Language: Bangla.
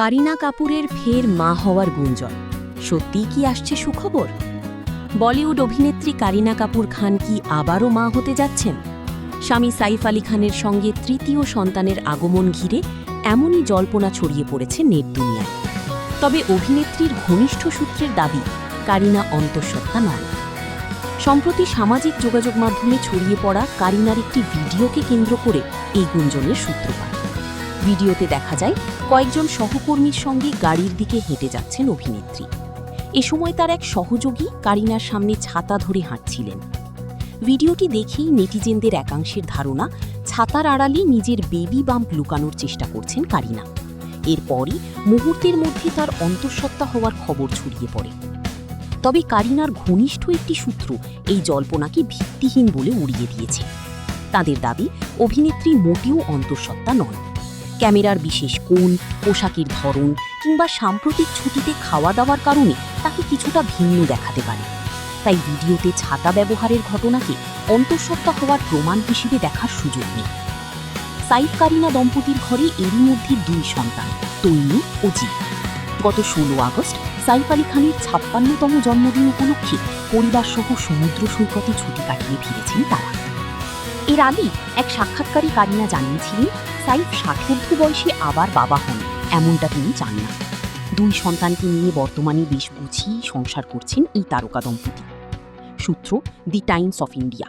কারিনা কাপুরের ফের মা হওয়ার গুঞ্জন সত্যিই কি আসছে সুখবর? বলিউড অভিনেত্রী কারিনা কাপুর খান কি আবারও মা হতে যাচ্ছেন? স্বামী সাইফ আলী খানের সঙ্গে তৃতীয় সন্তানের আগমন ঘিরে এমনই জল্পনা ছড়িয়ে পড়েছে নেট দুনিয়ায়। তবে অভিনেত্রীর ঘনিষ্ঠ সূত্রের দাবি কারিনা অন্তঃসত্ত্বা নন। সম্প্রতি সামাজিক যোগাযোগ মাধ্যমে ছড়িয়ে পড়া কারিনার একটি ভিডিওকে কেন্দ্র করে এই গুঞ্জনের সূত্রপাত। ভিডিওতে দেখা যায় কয়েকজন সহকর্মীর সঙ্গে গাড়ির দিকে হেঁটে যাচ্ছেন অভিনেত্রী। এ সময় তার এক সহযোগী কারিনার সামনে ছাতা ধরে হাঁটছিলেন। ভিডিওটি দেখেই নেটিজেনদের একাংশের ধারণা ছাতার আড়ালে নিজের বেবি বাম্প লুকানোর চেষ্টা করছেন কারিনা। এরপরই মুহূর্তের মধ্যে তার অন্তঃসত্ত্বা হওয়ার খবর ছড়িয়ে পড়ে। তবে কারিনার ঘনিষ্ঠ একটি সূত্র এই জল্পনাকে ভিত্তিহীন বলে উড়িয়ে দিয়েছে। তাদের দাবি অভিনেত্রী মোটেও অন্তঃসত্ত্বা নন। ক্যামেরার বিশেষ কোণ, পোশাকের ধরন কিংবা সাম্প্রতিক ছুটিতে খাওয়া দাওয়ার কারণে তাকে কিছুটা ভিন্ন দেখাতে পারে। তাই ভিডিওতে ছাতা ব্যবহারের ঘটনাকে অন্তঃসত্ত্বা হওয়ার প্রমাণ হিসেবে দেখার সুযোগ নেই। সাইফ কারিনা দম্পতির ঘরে এরই মধ্যে 2 সন্তান, তৈমুর ও জিৎ। গত 16 আগস্ট সাইফ আলী খানের 56তম জন্মদিন উপলক্ষে পরিবারসহ সমুদ্র সৈকতে ছুটি কাটিয়ে ফিরেছেন তারা। এর আগে এক সাক্ষাৎকারে কারিনা জানিয়েছিলেন সাইফ 60 বয়সে আবার বাবা হন এমনটা তিনি চান না। 2 সন্তানকে নিয়ে বর্তমানে বেশ গুছিয়ে সংসার করছেন এই তারকা দম্পতি। সূত্র দি টাইমস অফ ইন্ডিয়া।